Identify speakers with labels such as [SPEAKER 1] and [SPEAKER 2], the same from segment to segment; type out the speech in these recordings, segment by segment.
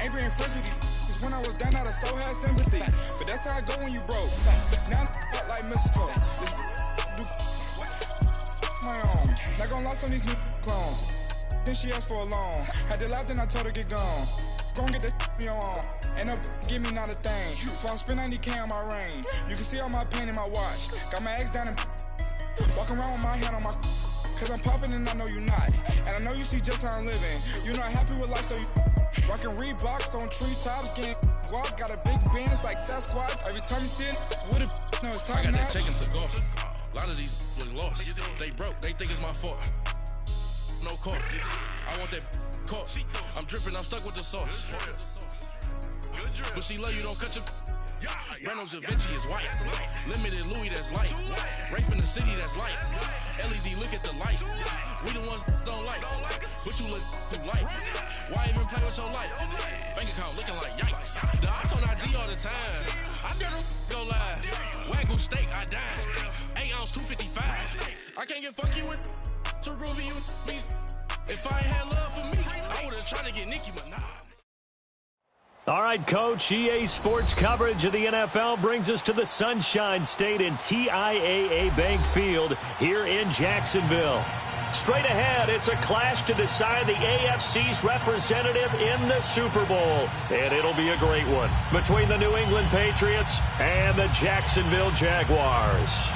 [SPEAKER 1] ain't been friends with these cause when I was down, I so had sympathy. But that's how I go when you broke. Now I'm like mistletoe. This do my own. Not gonna lost on these new clones. Then she asked for a loan. Had to laugh, then I told her get gone. Gon' get that me on. And up, give me not a thing. So I spend 90K on my ring. You can see all my pain in my watch. Got my ex down and walking around with my hand on my. Cause I'm popping and I know you not. And I know you see just how I'm living. You're not happy with life, so you rockin' Reeboks on treetops, getting walk. Got a big band, it's like Sasquatch. Every time you see it, with a no, it's top
[SPEAKER 2] I got
[SPEAKER 1] notch.
[SPEAKER 2] that check into golf. A lot of these look lost. They broke, they think it's my fault. No court. I want that court. I'm dripping, I'm stuck with the sauce. But she love you, don't cut your. Reynolds Da Vinci is white. Limited Louis, that's light. Rape in the city, that's light. LED, look at the light. We the ones don't like. But you look too light. Why even play with your life? Bank account looking like yikes. The ops on IG all the time. I dare them go live. Wagyu steak, I dine. 8 ounce, 255. I can't get funky with to groovy you me. If I ain't had love for me, I would've tried to get Nicki Minaj.
[SPEAKER 3] All right, Coach, EA Sports coverage of the NFL brings us to the Sunshine State in TIAA Bank Field here in Jacksonville. Straight ahead, it's a clash to decide the AFC's representative in the Super Bowl. And it'll be a great one between the New England Patriots and the Jacksonville Jaguars.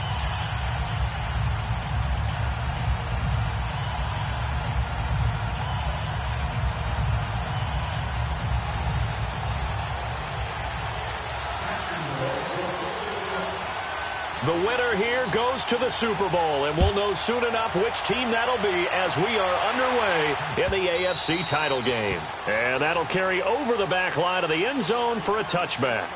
[SPEAKER 3] The winner here goes to the Super Bowl, and we'll know soon enough which team that'll be as we are underway in the AFC title game. And that'll carry over the back line of the end zone for a touchback.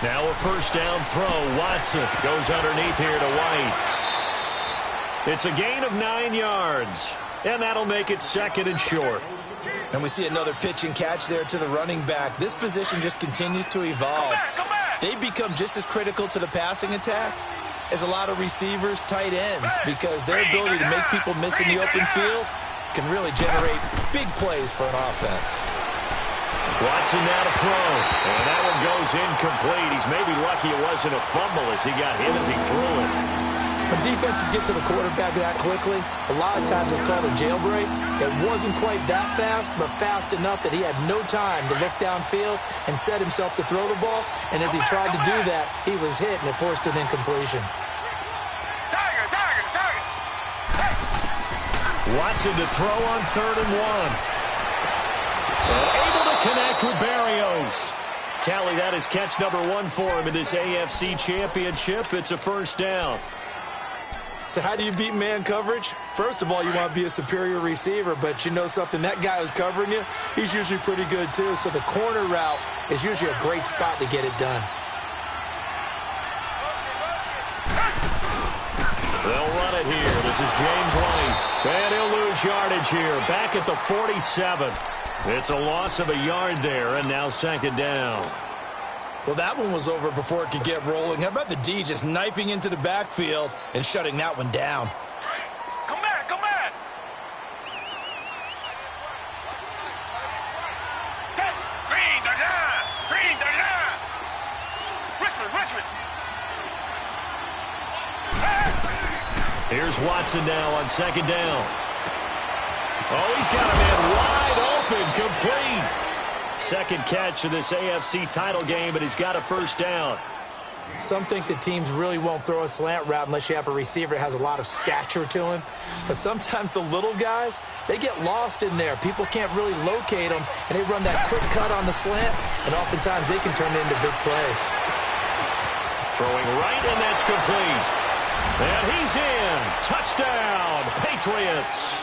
[SPEAKER 3] Now a first down throw. Watson goes underneath here to White. It's a gain of 9 yards, and that'll make it second and short.
[SPEAKER 4] And we see another pitch and catch there to the running back. This position just continues to evolve. They become just as critical to the passing attack as a lot of receivers, tight ends, because their ability to make people miss in the open field can really generate big plays for an offense.
[SPEAKER 3] Watson now to throw, and that one goes incomplete. He's maybe lucky it wasn't a fumble as he got hit as he threw it.
[SPEAKER 4] When defenses get to the quarterback that quickly, a lot of times it's called a jailbreak. It wasn't quite that fast, but fast enough that he had no time to look downfield and set himself to throw the ball. And as he tried to do that, he was hit, and it forced an incompletion.
[SPEAKER 3] Watson to throw on 3rd and 1. Able to connect with Berrios. Tally, that is catch number 1 for him in this AFC Championship. It's a first down.
[SPEAKER 4] So how do you beat man coverage? First of all, you want to be a superior receiver, but you know something, that guy who's covering you, he's usually pretty good too. So the corner route is usually a great spot to get it done.
[SPEAKER 3] They'll run it here. This is James White. And he'll lose yardage here. Back at the 47. It's a loss of a yard there, and now second down.
[SPEAKER 4] Well, that one was over before it could get rolling. How about the D just knifing into the backfield and shutting that one down?
[SPEAKER 2] Come back, come back. Green, the line. Green, the line. Richmond.
[SPEAKER 3] Here's Watson now on second down. Oh, he's got a man wide open, complete. Second catch of this AFC title game, but he's got a first down.
[SPEAKER 4] Some think that teams really won't throw a slant route unless you have a receiver that has a lot of stature to him. But sometimes the little guys, they get lost in there. People can't really locate them, and they run that quick cut on the slant, and oftentimes they can turn it into big plays.
[SPEAKER 3] Throwing right, and that's complete. And he's in. Touchdown, Patriots.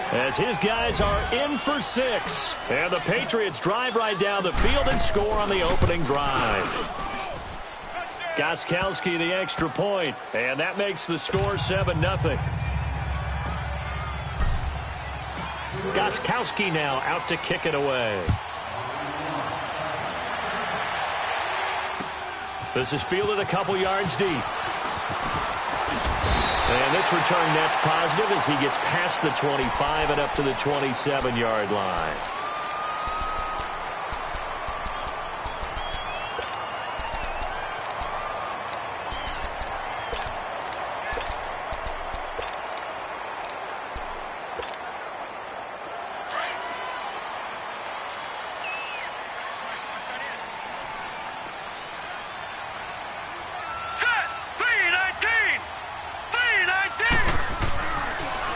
[SPEAKER 3] As his guys are in for 6. And the Patriots drive right down the field and score on the opening drive. Gostkowski the extra point, and that makes the score 7-0. Gostkowski now out to kick it away. This is fielded a couple yards deep. And this return net's positive as he gets past the 25 and up to the 27-yard line.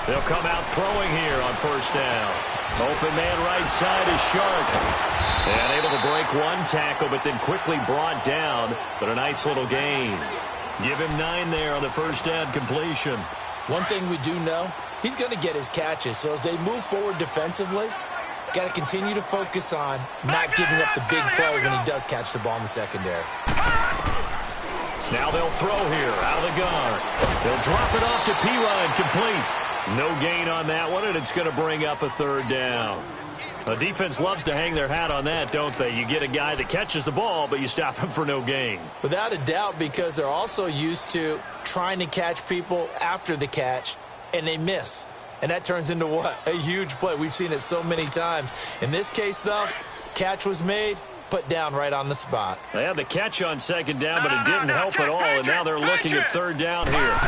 [SPEAKER 3] They'll come out throwing here on first down. Open man right side is Sharp. And able to break one tackle, but then quickly brought down. But a nice little gain. Give him 9 there on the first down completion.
[SPEAKER 4] One thing we do know, he's going to get his catches. So as they move forward defensively, got to continue to focus on not giving up the big play when he does catch the ball in the secondary.
[SPEAKER 3] Now they'll throw here out of the gun. They'll drop it off to Pirine, complete. No gain on that one, and it's going to bring up a third down. The defense loves to hang their hat on that, don't they? You get a guy that catches the ball, but you stop him for no gain.
[SPEAKER 4] Without a doubt, because they're also used to trying to catch people after the catch, and they miss. And that turns into what? A huge play. We've seen it so many times. In this case, though, catch was made, put down right on the spot.
[SPEAKER 3] They had the catch on second down, but it didn't help at all, and now they're looking at third down here.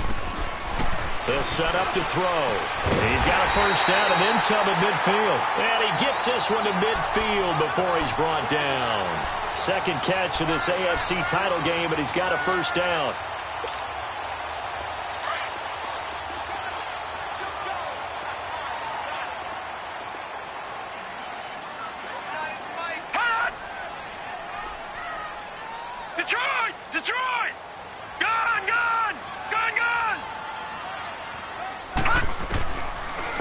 [SPEAKER 3] They'll set up to throw. He's got a first down and then some at midfield. And he gets this one to midfield before he's brought down. Second catch of this AFC title game, but he's got a first down.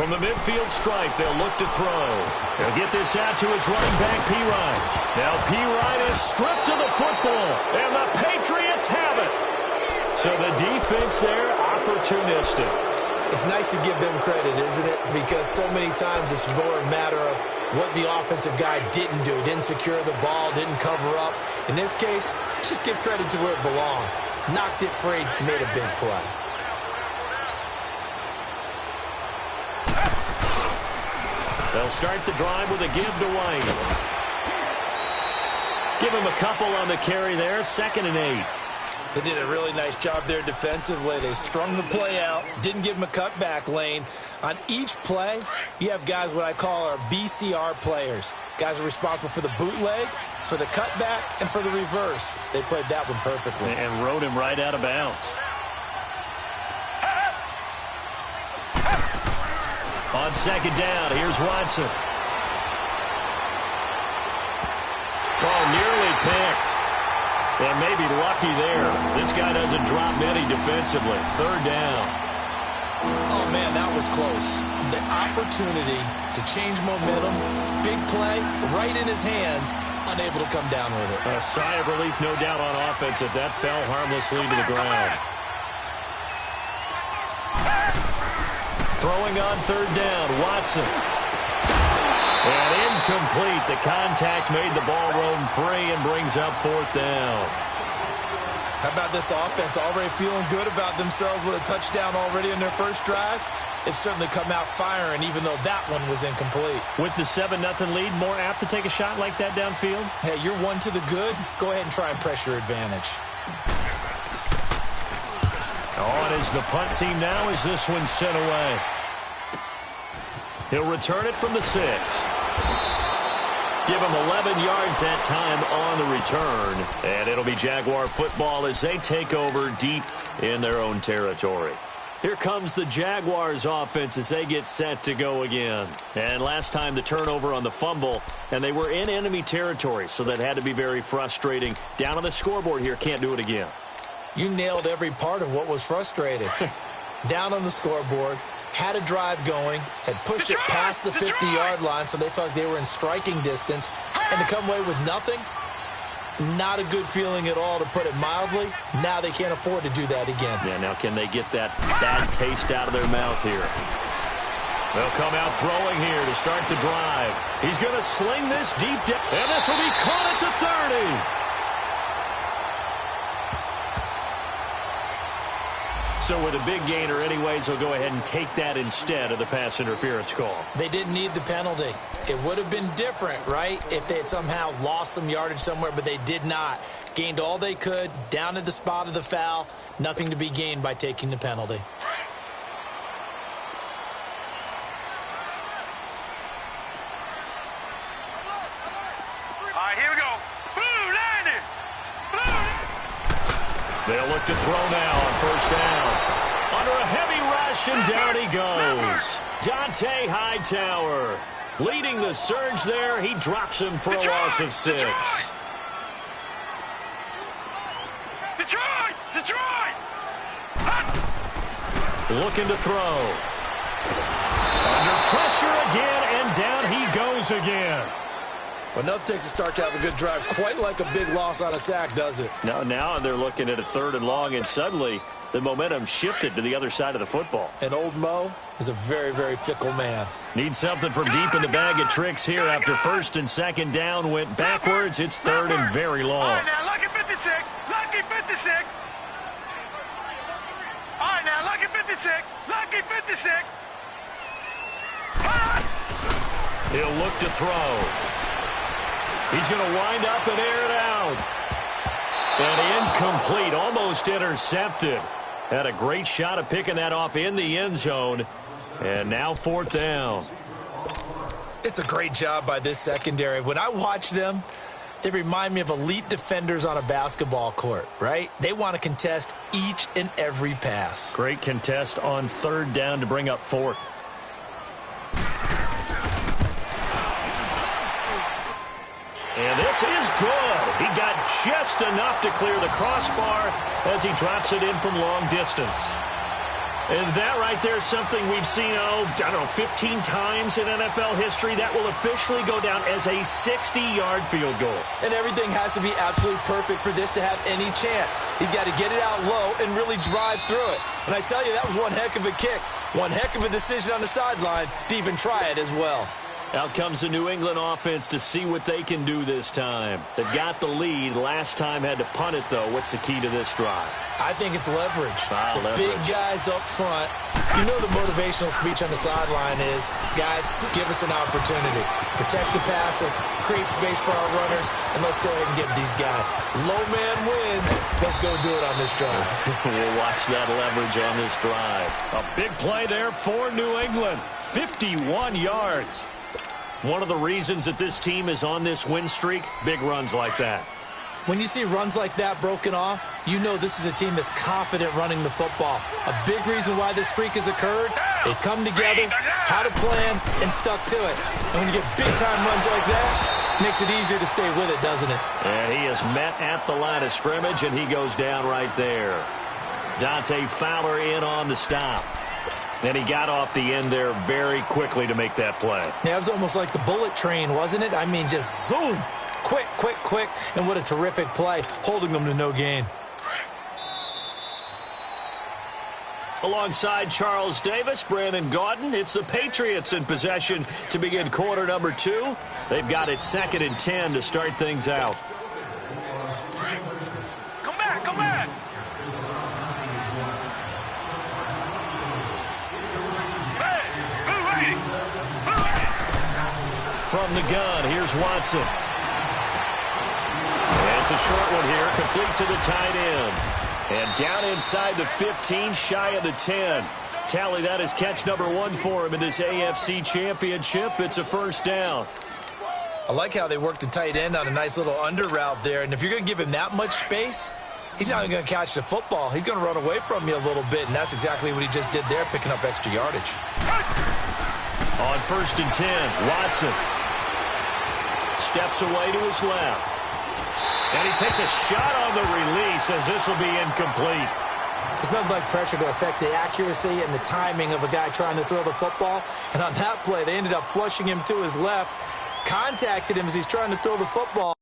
[SPEAKER 3] From the midfield stripe, they'll look to throw. They'll get this out to his running back, P-Ryan. Now P-Ryan is stripped of the football, and the Patriots have it. So the defense there, opportunistic.
[SPEAKER 4] It's nice to give them credit, isn't it? Because so many times it's more a matter of what the offensive guy didn't do. Didn't secure the ball, didn't cover up. In this case, let's just give credit to where it belongs. Knocked it free, made a big play.
[SPEAKER 3] They'll start the drive with a give to White. Give him a couple on the carry there, 2nd and 8.
[SPEAKER 4] They did a really nice job there defensively. They strung the play out, didn't give him a cutback lane. On each play, you have guys what I call our BCR players. Guys are responsible for the bootleg, for the cutback, and for the reverse. They played that one perfectly.
[SPEAKER 3] And rode him right out of bounds. On 2nd down, here's Watson. Oh, nearly picked. And maybe lucky there. This guy doesn't drop many defensively. 3rd down.
[SPEAKER 4] Oh, man, that was close. The opportunity to change momentum, big play, right in his hands, unable to come down with it.
[SPEAKER 3] A sigh of relief, no doubt, on offense that fell harmlessly to the ground. Throwing on 3rd down, Watson. And incomplete. The contact made the ball roam free and brings up 4th down.
[SPEAKER 4] How about this offense already feeling good about themselves with a touchdown already in their first drive? It's certainly come out firing, even though that one was incomplete.
[SPEAKER 3] With the 7-0 lead, more apt to take a shot like that downfield?
[SPEAKER 4] Hey, you're one to the good. Go ahead and try and press your advantage.
[SPEAKER 3] On is the punt team now as this one's sent away. He'll return it from the 6. Give him 11 yards that time on the return. And it'll be Jaguar football as they take over deep in their own territory. Here comes the Jaguars offense as they get set to go again. And last time the turnover on the fumble, and they were in enemy territory, so that had to be very frustrating. Down on the scoreboard here, can't do it again.
[SPEAKER 4] You nailed every part of what was frustrating. Down on the scoreboard, had a drive going, had pushed it past the 50-yard line, so they felt like they were in striking distance, and to come away with nothing, not a good feeling at all, to put it mildly. Now they can't afford to do that again.
[SPEAKER 3] Yeah, now can they get that bad taste out of their mouth here? They'll come out throwing here to start the drive. He's going to sling this deep down, and this will be caught at the 30. So with a big gainer anyways, they'll go ahead and take that instead of the pass interference call.
[SPEAKER 4] They didn't need the penalty. It would have been different, right, if they had somehow lost some yardage somewhere, but they did not. Gained all they could, down at the spot of the foul. Nothing to be gained by taking the penalty.
[SPEAKER 5] All right, here we go. Blue, landing.
[SPEAKER 3] They'll look to throw now on 1st down. Under a heavy rush, and down he goes. Dante Hightower leading the surge there. He drops him for a loss of 6.
[SPEAKER 5] Detroit!
[SPEAKER 3] Looking to throw. Under pressure again, and down he goes again.
[SPEAKER 4] Well, nothing takes a start to have a good drive quite like a big loss on a sack, does it?
[SPEAKER 3] Now they're looking at a 3rd and long, and suddenly the momentum shifted to the other side of the football.
[SPEAKER 4] And old Mo is a very, very fickle man.
[SPEAKER 3] Need something from deep in the bag of tricks here after 1st and 2nd down went backwards. It's 3rd and very long.
[SPEAKER 5] All right, now, lucky 56. Lucky 56. All right, now, lucky 56. Lucky 56.
[SPEAKER 3] He'll look to throw. He's going to wind up and air it out. And incomplete, almost intercepted. Had a great shot at picking that off in the end zone. And now 4th down.
[SPEAKER 4] It's a great job by this secondary. When I watch them, they remind me of elite defenders on a basketball court, right? They want to contest each and every pass.
[SPEAKER 3] Great contest on 3rd down to bring up 4th. And this is good. He got just enough to clear the crossbar as he drops it in from long distance. And that right there is something we've seen, 15 times in NFL history. That will officially go down as a 60-yard field goal.
[SPEAKER 4] And everything has to be absolutely perfect for this to have any chance. He's got to get it out low and really drive through it. And I tell you, that was one heck of a kick. One heck of a decision on the sideline to even try it as well.
[SPEAKER 3] Out comes the New England offense to see what they can do this time. They've got the lead. Last time had to punt it, though. What's the key to this drive?
[SPEAKER 4] I think it's leverage. The big guys up front. You know the motivational speech on the sideline is, guys, give us an opportunity. Protect the passer, create space for our runners, and let's go ahead and get these guys. Low man wins. Let's go do it on this drive.
[SPEAKER 3] We'll watch that leverage on this drive. A big play there for New England. 51 yards. One of the reasons that this team is on this win streak, big runs like that.
[SPEAKER 4] When you see runs like that broken off, you know this is a team that's confident running the football. A big reason why this streak has occurred, they come together, had a plan, and stuck to it. And when you get big-time runs like that, it makes it easier to stay with it, doesn't it?
[SPEAKER 3] And he is met at the line of scrimmage, and he goes down right there. Dante Fowler in on the stop. And he got off the end there very quickly to make that play.
[SPEAKER 4] Yeah, it was almost like the bullet train, wasn't it? I mean, just zoom. Quick, quick, quick. And what a terrific play, holding them to no gain.
[SPEAKER 3] Alongside Charles Davis, Brandon Gaudin, it's the Patriots in possession to begin quarter number 2. They've got it 2nd and 10 to start things out.
[SPEAKER 5] Come back, come back.
[SPEAKER 3] From the gun, here's Watson. And it's a short one here, complete to the tight end. And down inside the 15, shy of the 10. Tally, that is catch number 1 for him in this AFC Championship. It's a first down.
[SPEAKER 4] I like how they work the tight end on a nice little under route there. And if you're going to give him that much space, he's not going to catch the football. He's going to run away from you a little bit, and that's exactly what he just did there, picking up extra yardage.
[SPEAKER 3] On 1st and 10, Watson steps away to his left. And he takes a shot on the release as this will be incomplete.
[SPEAKER 4] There's nothing like pressure to affect the accuracy and the timing of a guy trying to throw the football. And on that play, they ended up flushing him to his left, contacted him as he's trying to throw the football.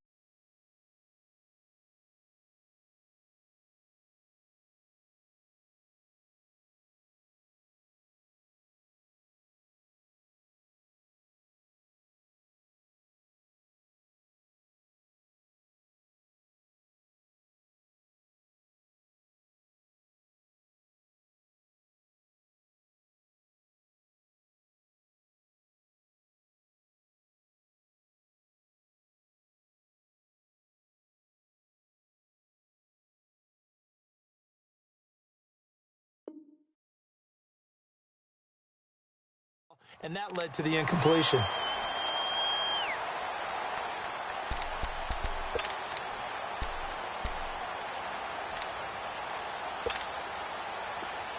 [SPEAKER 4] And that led to the incompletion.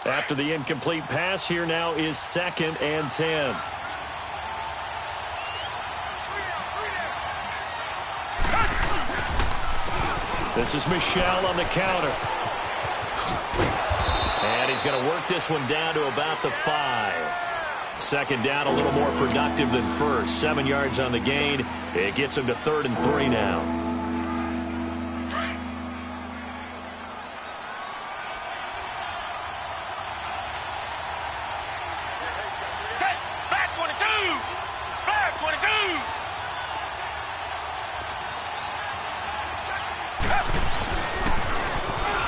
[SPEAKER 3] After the incomplete pass, here now is 2nd and 10. This is Michel on the counter. And he's going to work this one down to about the 5. 2nd down, a little more productive than first. 7 yards on the gain. It gets him to 3rd and 3 now.
[SPEAKER 5] Back 22! Back 22!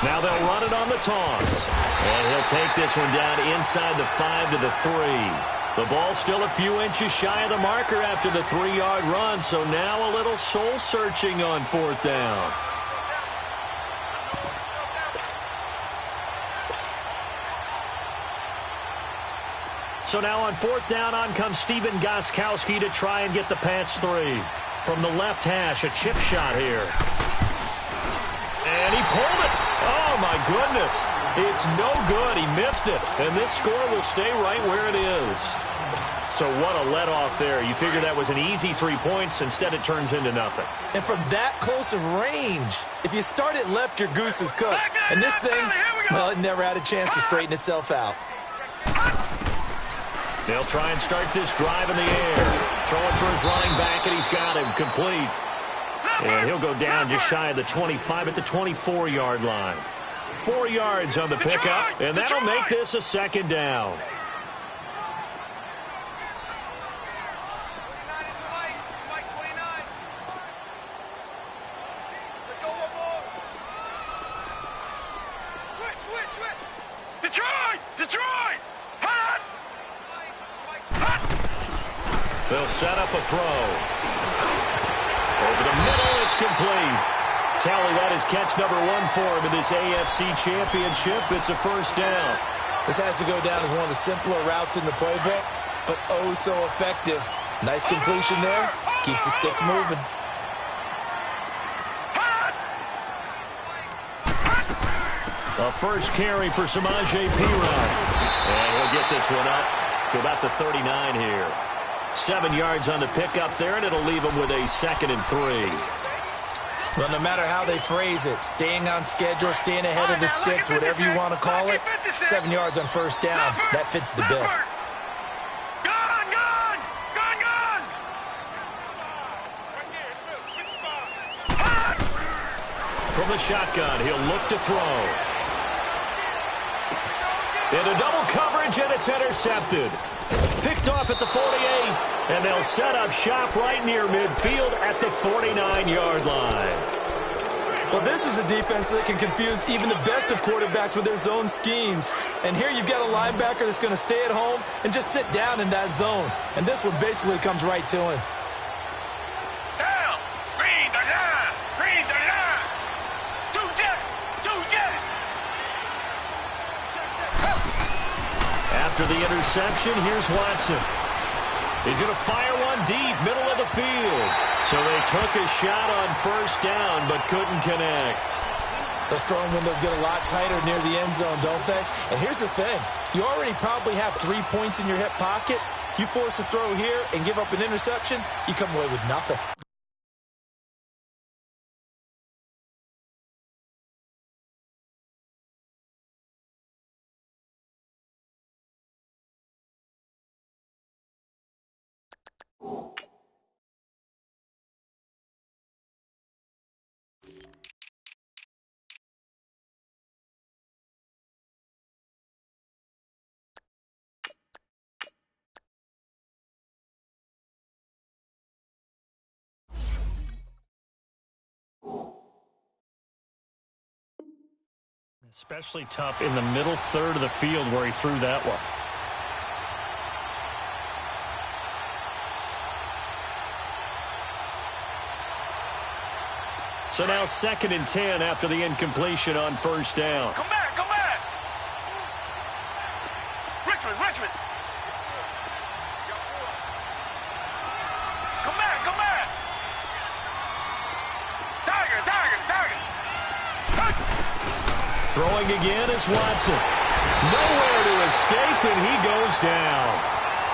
[SPEAKER 3] Now they'll run it on the toss. And he'll take this one down inside the 5 to the 3. The ball still a few inches shy of the marker after the 3-yard run, so now a little soul-searching on 4th down. So now on 4th down, on comes Stephen Gostkowski to try and get the Pats 3. From the left hash, a chip shot here. And he pulled it. Oh, my goodness. It's no good. He missed it. And this score will stay right where it is. So what a let-off there. You figure that was an easy 3 points. Instead, it turns into nothing.
[SPEAKER 4] And from that close of range, if you start it left, your goose is cooked. And this thing, well, it never had a chance to straighten itself out.
[SPEAKER 3] They'll try and start this drive in the air. Throwing for his running back, and he's got him complete. And he'll go down just shy of the 25 at the 24-yard line. 4 yards on the pickup, and that'll make this a second down. They'll set up a throw. Over the middle, it's complete. Tally, that is catch number 1 for him in this AFC Championship. It's a first down.
[SPEAKER 4] This has to go down as one of the simpler routes in the playbook, but oh so effective. Nice completion there. Keeps the sticks moving.
[SPEAKER 3] A first carry for Samaje Perine. And he'll get this one up to about the 39 here. 7 yards on the pickup there, and it'll leave him with a 2nd and 3.
[SPEAKER 4] Well, no matter how they phrase it, staying on schedule, staying ahead of the sticks, whatever you want to call it, 7 yards on first down, that fits the bill.
[SPEAKER 3] From the shotgun, he'll look to throw. Into double coverage, and it's intercepted. Picked off at the 48, and they'll set up shop right near midfield at the 49-yard line.
[SPEAKER 4] Well, this is a defense that can confuse even the best of quarterbacks with their zone schemes. And here you've got a linebacker that's going to stay at home and just sit down in that zone. And this one basically comes right to him.
[SPEAKER 5] Down! Green the line! Green the line! Two jet!
[SPEAKER 3] After the interception, here's Watson. He's going to fire one deep, middle of the field. So they took a shot on first down, but couldn't connect.
[SPEAKER 4] Those throwing windows get a lot tighter near the end zone, don't they? And here's the thing. You already probably have 3 points in your hip pocket. You force a throw here and give up an interception, you come away with nothing.
[SPEAKER 3] Especially tough in the middle third of the field where he threw that one. So now 2nd and 10 after the incompletion on first down.
[SPEAKER 5] Come back! Richmond! Come back! Tiger!
[SPEAKER 3] Throwing again is Watson. Nowhere to escape, and he goes down.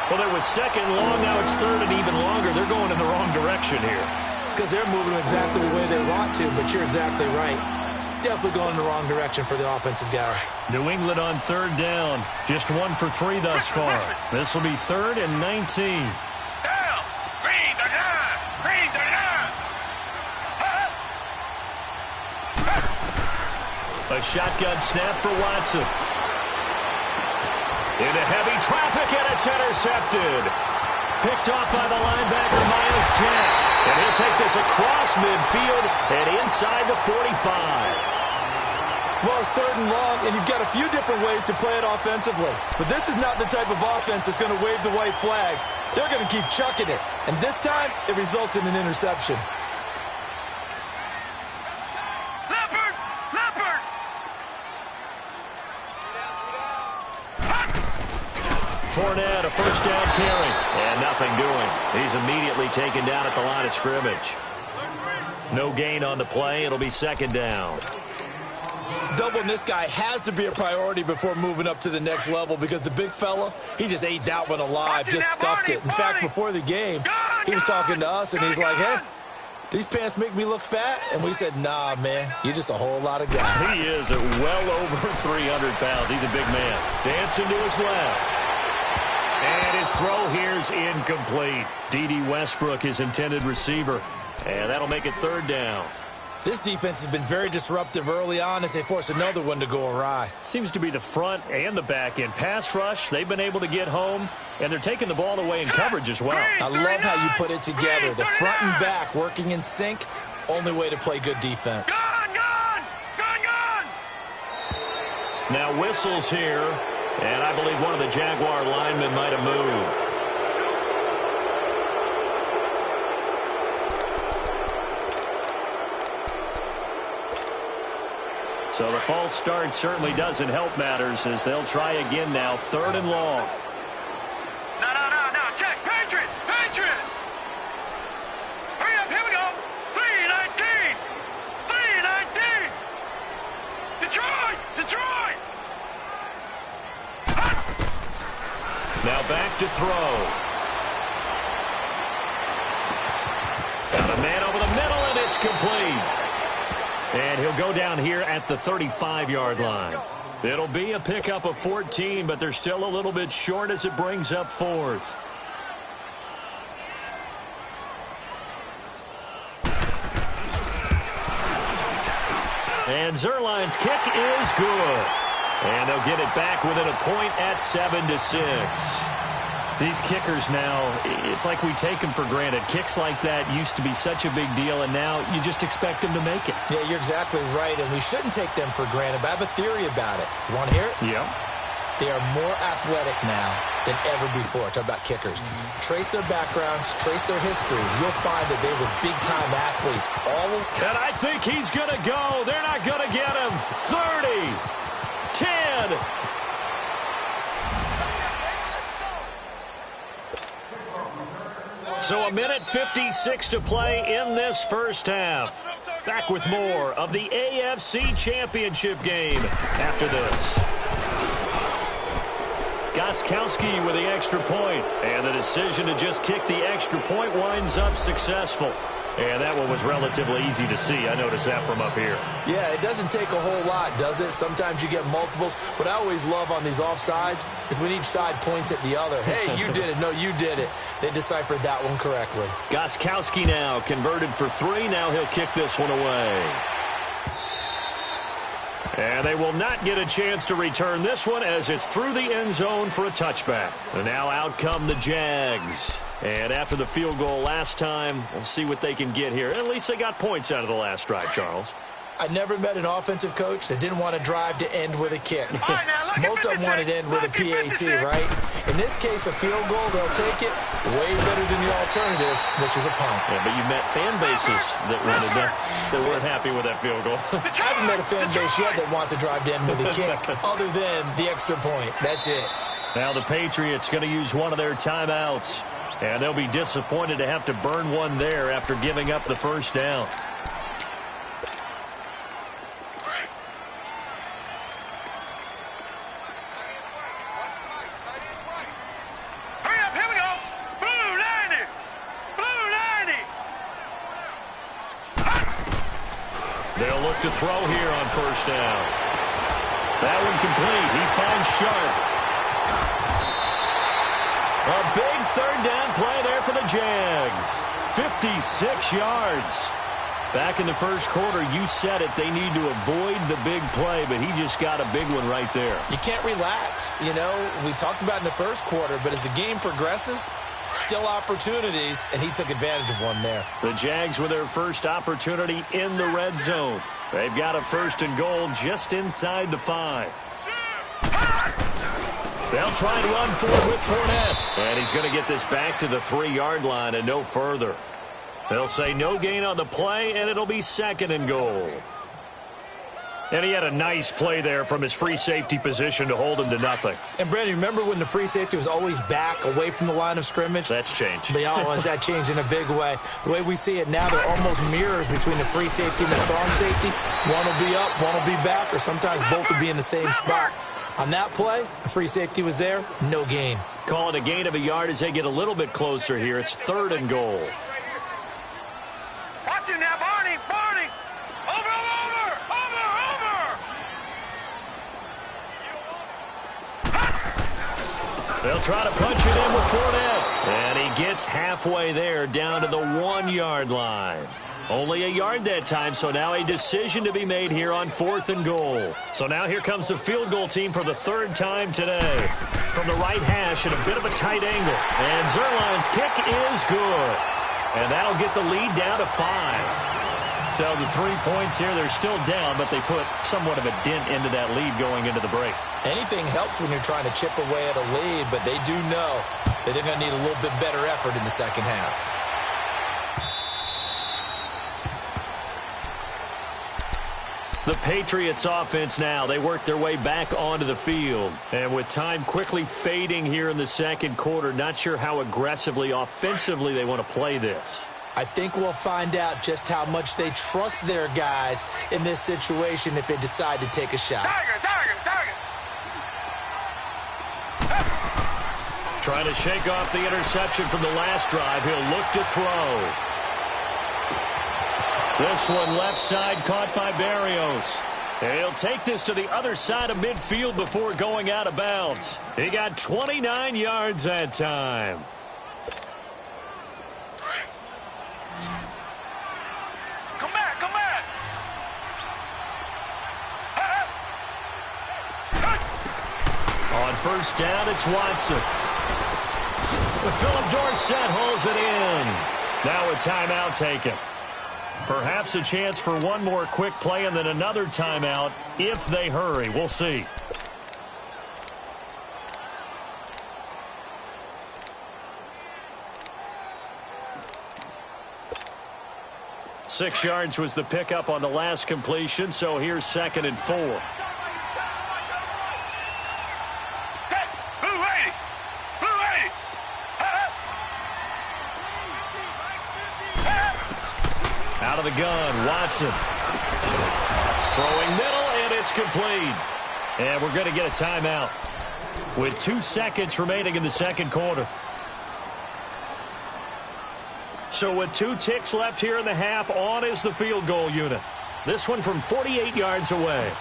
[SPEAKER 3] Well, there was 2nd long, now it's 3rd and even longer. They're going in the wrong direction here.
[SPEAKER 4] Because they're moving exactly the way they want to, but you're exactly right. Definitely going in the wrong direction for the offensive guys.
[SPEAKER 3] New England on 3rd down. Just 1 for 3 thus far. This will be 3rd and 19.
[SPEAKER 5] Down! Green the line!
[SPEAKER 3] A shotgun snap for Watson. Into heavy traffic, and it's intercepted. Picked off by the linebacker, Miles Jack. And he'll take this across midfield and inside the 45.
[SPEAKER 4] Well, it's 3rd and long, and you've got a few different ways to play it offensively. But this is not the type of offense that's going to wave the white flag. They're going to keep chucking it. And this time, it results in an interception.
[SPEAKER 3] Fournette, a first down carry, and nothing doing. He's immediately taken down at the line of scrimmage. No gain on the play. It'll be 2nd down.
[SPEAKER 4] Doubling this guy has to be a priority before moving up to the next level because the big fella, he just ate that one alive, just stuffed it. In fact, before the game, he was talking to us, and he's like, hey, these pants make me look fat? And we said, nah, man, you're just a whole lot of guy.
[SPEAKER 3] He is at well over 300 pounds. He's a big man. Dancing to his left. And his throw here's incomplete. D.D. Westbrook, his intended receiver. And that'll make it third down.
[SPEAKER 4] This defense has been very disruptive early on as they force another one to go awry.
[SPEAKER 3] Seems to be the front and the back end. Pass rush, they've been able to get home, and they're taking the ball away in coverage as well.
[SPEAKER 4] I love how you put it together. The front and back working in sync, only way to play good defense.
[SPEAKER 3] Now whistles here, and I believe one of the Jaguar linemen might have moved. So the false start certainly doesn't help matters as they'll try again now, third and long.
[SPEAKER 5] No, check, Patriot! Hurry up, here we go! 3-19! Detroit!
[SPEAKER 3] Now back to throw. Got a man over the middle, and it's complete. And he'll go down here at the 35-yard line. It'll be a pickup of 14, but they're still a little bit short as it brings up fourth. And Zerline's kick is good. And they'll get it back within a point at 7-6. These kickers now, it's like we take them for granted. Kicks like that used to be such a big deal, and now you just expect them to make it.
[SPEAKER 4] Yeah, you're exactly right, and we shouldn't take them for granted, but I have a theory about it. You want to hear it?
[SPEAKER 3] Yeah.
[SPEAKER 4] They are more athletic now than ever before. Talk about kickers. Trace their backgrounds, trace their histories. You'll find that they were big-time athletes.
[SPEAKER 3] And I think he's going to go. They're not going to get him. 30, 10. So a minute 56 to play in this first half. Back with more of the AFC Championship game after this. Gostkowski with the extra point, and the decision to just kick the extra point winds up successful. And that one was relatively easy to see. I noticed that from up here.
[SPEAKER 4] Yeah, it doesn't take a whole lot, does it? Sometimes you get multiples. What I always love on these offsides is when each side points at the other. Hey, you did it. No, you did it. They deciphered that one correctly.
[SPEAKER 3] Gostkowski now converted for 3. Now he'll kick this one away. And they will not get a chance to return this one as it's through the end zone for a touchback. And now out come the Jags. And after the field goal last time, we'll see what they can get here. At least they got points out of the last drive, Charles.
[SPEAKER 4] I never met an offensive coach that didn't want to drive to end with a kick. Most of them wanted to end with a PAT, right? In this case, a field goal, they'll take it way better than the alternative, which is a punt.
[SPEAKER 3] Yeah, but you met fan bases that weren't happy with that field goal.
[SPEAKER 4] I haven't met a fan base yet that wants to drive to end with a kick, other than the extra point. That's it.
[SPEAKER 3] Now the Patriots going to use one of their timeouts. And they'll be disappointed to have to burn one there after giving up the first down.
[SPEAKER 5] Hurry up, here we go. Blue 90.
[SPEAKER 3] They'll look to throw here on first down. That one complete. He finds Sharp. A big third down play there for the Jags. 56 yards. Back in the first quarter, you said it, they need to avoid the big play, but he just got a big one right there.
[SPEAKER 4] You can't relax. You know, we talked about in the first quarter, but as the game progresses, still opportunities, and he took advantage of one there.
[SPEAKER 3] The Jags with their first opportunity in the red zone. They've got a first and goal just inside the 5. They'll try and run for it with Fournette. And he's going to get this back to the 3-yard line and no further. They'll say no gain on the play, and it'll be second and goal. And he had a nice play there from his free safety position to hold him to nothing.
[SPEAKER 4] And, Brandon, remember when the free safety was always back away from the line of scrimmage?
[SPEAKER 3] That's changed.
[SPEAKER 4] But has that changed in a big way? The way we see it now, they're almost mirrors between the free safety and the strong safety. One will be up, one will be back, or sometimes both will be in the same spot. On that play, the free safety was there, no gain.
[SPEAKER 3] Call it a gain of a yard as they get a little bit closer here. It's third and goal.
[SPEAKER 5] Watch Action now, Barney! Barney! Over!
[SPEAKER 3] They'll try to punch it in with Fournette. And he gets halfway there, down to the 1-yard line. Only a yard that time, so now a decision to be made here on 4th and goal. So now here comes the field goal team for the 3rd time today. From the right hash at a bit of a tight angle. And Zerline's kick is good. And that'll get the lead down to 5. So the 3 points here, they're still down, but they put somewhat of a dent into that lead going into the break.
[SPEAKER 4] Anything helps when you're trying to chip away at a lead, but they do know that they're going to need a little bit better effort in the second half.
[SPEAKER 3] The Patriots offense now, they work their way back onto the field. And with time quickly fading here in the second quarter, not sure how aggressively, offensively they want to play this.
[SPEAKER 4] I think we'll find out just how much they trust their guys in this situation if they decide to take a shot.
[SPEAKER 5] Tiger!
[SPEAKER 3] Trying to shake off the interception from the last drive. He'll look to throw. This one left side caught by Barrios. He'll take this to the other side of midfield before going out of bounds. He got 29 yards that time.
[SPEAKER 5] Come back!
[SPEAKER 3] On first down, it's Watson. Philip Dorsett holds it in. Now a timeout taken. Perhaps a chance for one more quick play and then another timeout if they hurry. We'll see. Six yards was the pickup on the last completion, so here's 2nd and 4. Out of the gun, Watson. Throwing middle, and it's complete. And we're going to get a timeout with 2 seconds remaining in the second quarter. So with 2 ticks left here in the half, on is the field goal unit. This one from 48 yards away.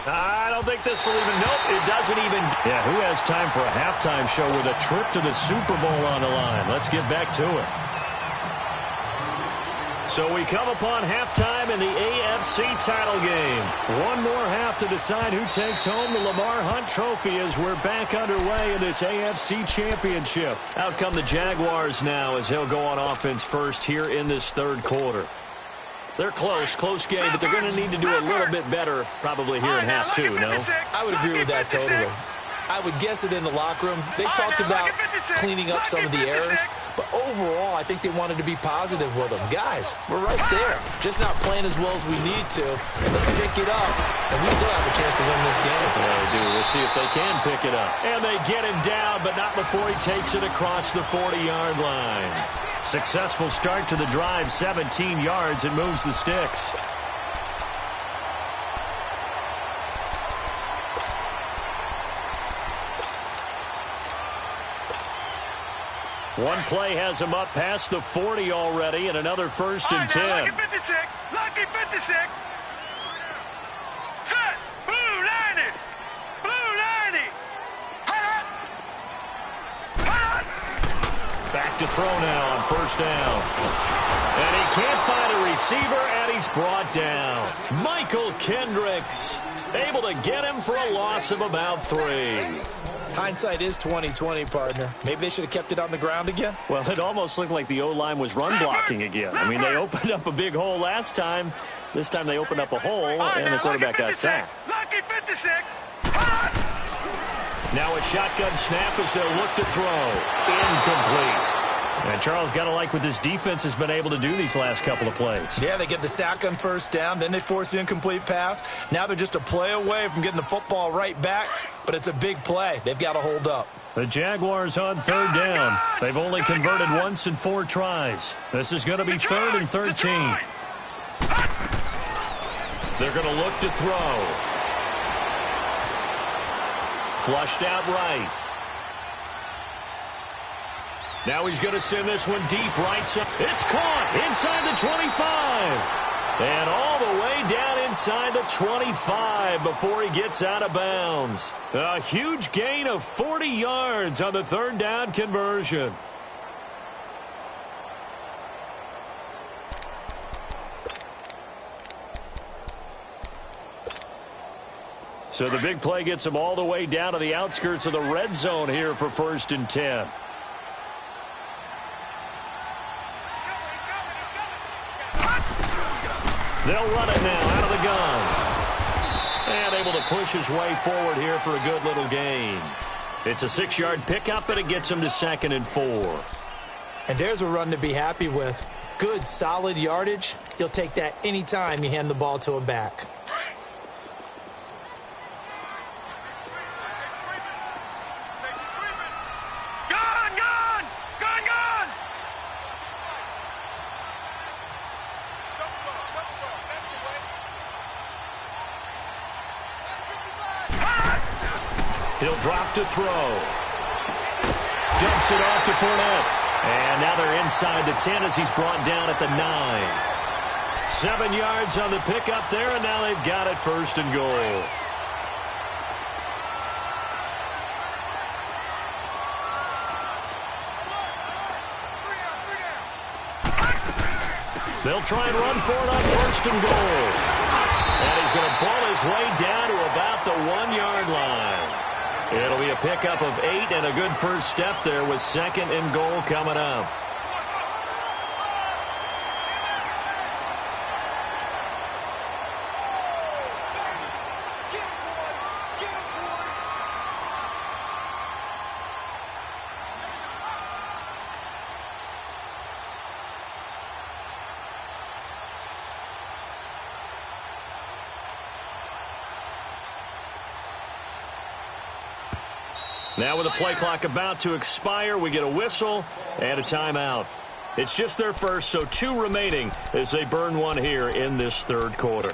[SPEAKER 3] I don't think this will even, nope, it doesn't even. Yeah, who has time for a halftime show with a trip to the Super Bowl on the line? Let's get back to it. So we come upon halftime in the AFC title game. One more half to decide who takes home the Lamar Hunt Trophy as we're back underway in this AFC Championship. Out come the Jaguars now as they'll go on offense first here in this third quarter. They're close game, but they're going to need to do a little bit better probably here in half 2, no?
[SPEAKER 4] I would agree with that totally. I would guess it in the locker room. They talked about cleaning up some of the errors, but overall, I think they wanted to be positive with them. Guys, we're right there, just not playing as well as we need to. Let's pick it up, and we still have a chance to win this game.
[SPEAKER 3] Yeah, they do. We'll see if they can pick it up. And they get him down, but not before he takes it across the 40-yard line. Successful start to the drive, 17 yards, and moves the sticks. One play has him up past the 40 already, and another 1st and 10.
[SPEAKER 5] Lucky 56. Lucky 56. Set. Blue 90. Blue 90.
[SPEAKER 3] Back to throw now on first down. And he can't find a receiver, and he's brought down. Michael Kendricks able to get him for a loss of about 3.
[SPEAKER 4] Hindsight is 20/20, partner. Maybe they should have kept it on the ground again.
[SPEAKER 3] Well, it almost looked like the O-line was run blocking again. I mean, they opened up a big hole last time. This time they opened up a hole, and the quarterback got sacked.
[SPEAKER 5] Lucky 56.
[SPEAKER 3] Now a shotgun snap as they'll look to throw. Incomplete. And Charles, got to like what this defense has been able to do these last couple of plays.
[SPEAKER 4] Yeah, they get the sack on first down, then they force the incomplete pass. Now they're just a play away from getting the football right back, but it's a big play. They've got to hold up.
[SPEAKER 3] The Jaguars on third down. They've only converted once in 4 tries. This is going to be 3rd and 13. They're going to look to throw. Flushed out right. Now he's going to send this one deep right side. It's caught inside the 25. And all the way down inside the 25 before he gets out of bounds. A huge gain of 40 yards on the third down conversion. So the big play gets him all the way down to the outskirts of the red zone here for 1st and 10. They'll run it now out of the gun. And able to push his way forward here for a good little gain. It's a 6-yard pickup, and it gets him to 2nd and 4.
[SPEAKER 4] And there's a run to be happy with. Good, solid yardage. You'll take that anytime you hand the ball to a back.
[SPEAKER 3] He'll drop to throw. Dumps it off to Fournette. And now they're inside the 10 as he's brought down at the 9. 7 yards on the pickup there, and now they've got it 1st and goal. They'll try and run for it on 1st and goal. And he's going to ball his way down to about the 1-yard line. It'll be a pickup of 8 and a good first step there with 2nd and goal coming up. Now with the play clock about to expire, we get a whistle and a timeout. It's just their first, so 2 remaining as they burn one here in this 3rd quarter.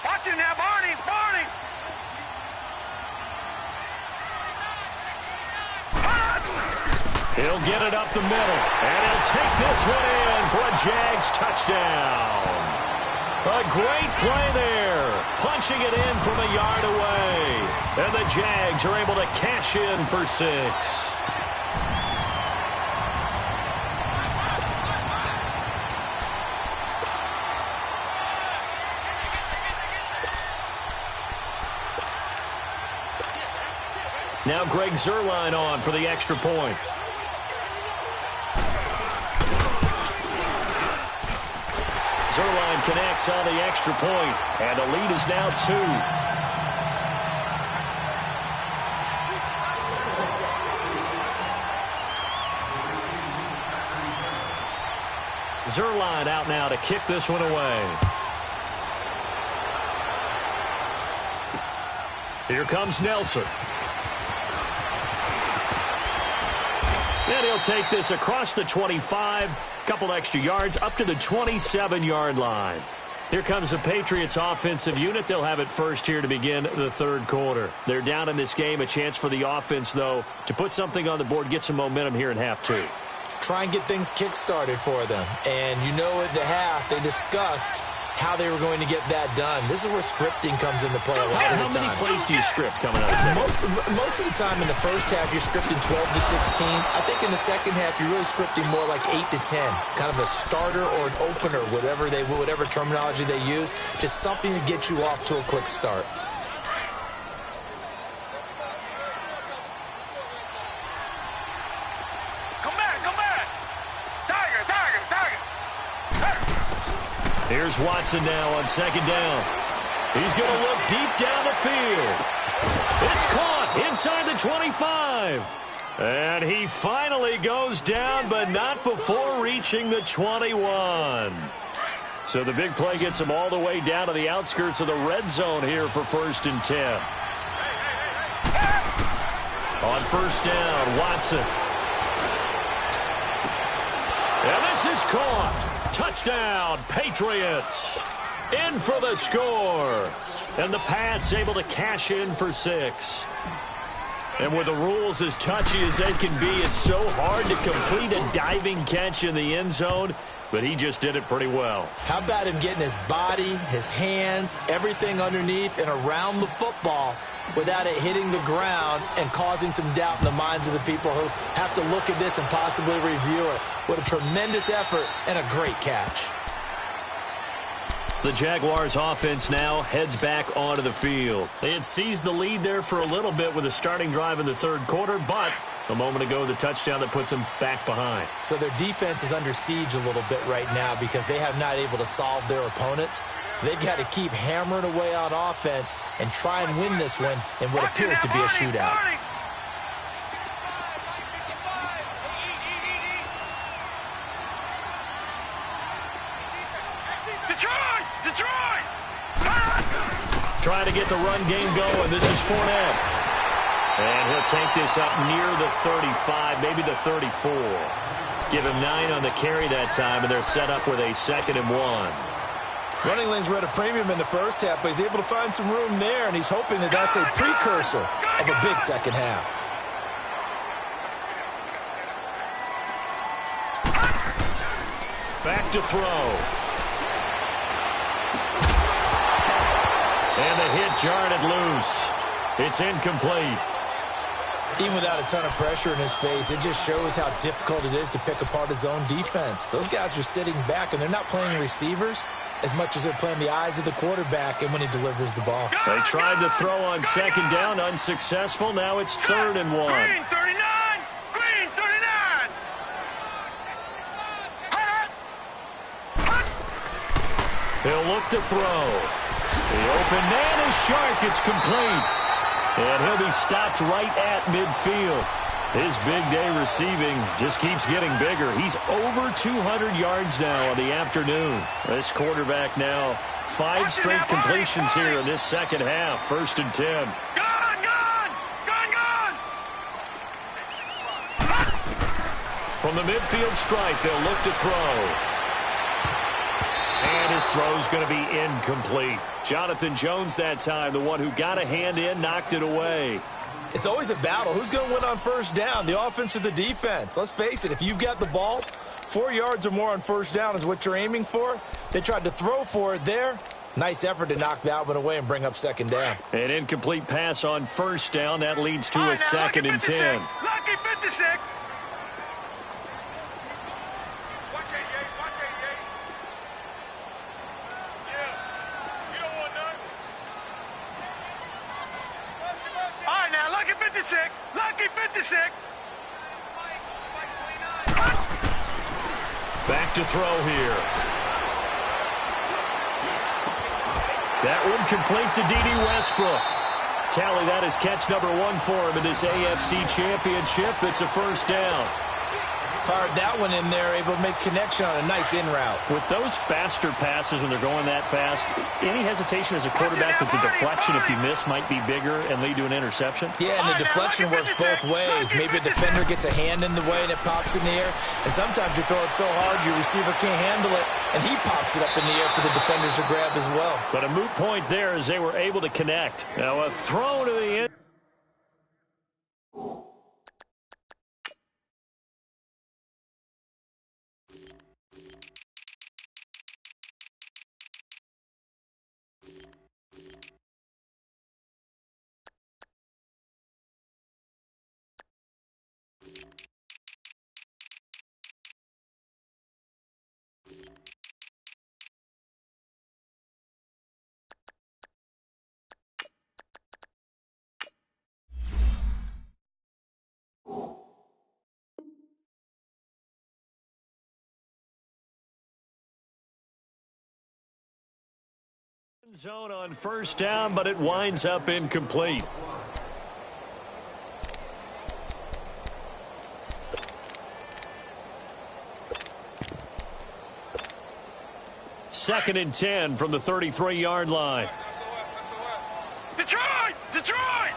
[SPEAKER 5] Watch it now, Barney!
[SPEAKER 3] He'll get it up the middle, and he'll take this one in for a Jags touchdown. A great play there, punching it in from a yard away. And the Jags are able to cash in for 6. Now Greg Zuerlein on for the extra point. Zuerlein connects on the extra point, and the lead is now 2. Zuerlein out now to kick this one away. Here comes Nelson. And he'll take this across the 25, couple extra yards, up to the 27-yard line. Here comes the Patriots offensive unit. They'll have it first here to begin the 3rd quarter. They're down in this game. A chance for the offense, though, to put something on the board, get some momentum here in half 2.
[SPEAKER 4] Try and get things kick-started for them. And you know at the half, they discussed how they were going to get that done. This is where scripting comes into play a lot of the time.
[SPEAKER 3] How many plays do you script coming out of the
[SPEAKER 4] Most of the time in the first half, you're scripting 12 to 16. I think in the second half, you're really scripting more like 8 to 10. Kind of a starter or an opener, whatever terminology they use. Just something to get you off to a quick start.
[SPEAKER 3] Here's Watson now on 2nd down. He's going to look deep down the field. It's caught inside the 25. And he finally goes down, but not before reaching the 21. So the big play gets him all the way down to the outskirts of the red zone here for 1st and 10. On 1st down, Watson. And this is caught. Touchdown, Patriots. In for the score. And the Pats able to cash in for 6. And with the rules as touchy as they can be, it's so hard to complete a diving catch in the end zone, but he just did it pretty well.
[SPEAKER 4] How about him getting his body, his hands, everything underneath and around the football without it hitting the ground and causing some doubt in the minds of the people who have to look at this and possibly review it. What a tremendous effort and a great catch.
[SPEAKER 3] The Jaguars offense now heads back onto the field. They had seized the lead there for a little bit with a starting drive in the third quarter, but a moment ago the touchdown that puts them back behind.
[SPEAKER 4] So their defense is under siege a little bit right now because they have not able to solve their opponents. So they've got to keep hammering away on offense and try and win this one in what appears to be a shootout.
[SPEAKER 3] Trying to get the run game going. This is Fournette. And he'll take this up near the 35, maybe the 34. Give him 9 on the carry that time, and they're set up with a 2nd and 1.
[SPEAKER 4] Running lanes were at a premium in the first half, but he's able to find some room there, and he's hoping that that's a precursor of a big second half.
[SPEAKER 3] Back to throw. And the hit jarred it loose. It's incomplete.
[SPEAKER 4] Even without a ton of pressure in his face, it just shows how difficult it is to pick apart his own defense. Those guys are sitting back, and they're not playing receivers as much as they're playing the eyes of the quarterback and when he delivers the ball.
[SPEAKER 3] They tried to throw on 2nd down, unsuccessful. Now it's 3rd and 1.
[SPEAKER 5] Green 39! Green 39!
[SPEAKER 3] He'll look to throw. The open man is sharp. It's complete. And he'll be stopped right at midfield. His big day receiving just keeps getting bigger. He's over 200 yards now on the afternoon. This quarterback now 5 straight completions here in this second half. 1st and 10.
[SPEAKER 5] Gone! Gone! Gone! Gone!
[SPEAKER 3] From the midfield stripe, they'll look to throw. And his throw's going to be incomplete. Jonathan Jones that time, the one who got a hand in, knocked it away.
[SPEAKER 4] It's always a battle. Who's going to win on 1st down, the offense or the defense? Let's face it, if you've got the ball, 4 yards or more on 1st down is what you're aiming for. They tried to throw for it there. Nice effort to knock that one away and bring up 2nd down.
[SPEAKER 3] An incomplete pass on 1st down. That leads to a 2nd and 10.
[SPEAKER 5] Lucky 56. Lucky 56.
[SPEAKER 3] Back to throw here. That one complete to D.D. Westbrook. Tally, that is catch number 1 for him in this AFC Championship. It's a 1st down.
[SPEAKER 4] Fired that one in there, able to make connection on a nice in route.
[SPEAKER 3] With those faster passes when they're going that fast, any hesitation as a quarterback that the deflection, if you miss, might be bigger and lead to an interception?
[SPEAKER 4] Yeah, and the deflection works both ways. Maybe a defender gets a hand in the way and it pops in the air. And sometimes you throw it so hard your receiver can't handle it, and he pops it up in the air for the defenders to grab as well.
[SPEAKER 3] But a moot point there as they were able to connect. Now a throw to the end zone on 1st down, but it winds up incomplete. Second and 10 from the 33-yard line.
[SPEAKER 5] Detroit! Detroit!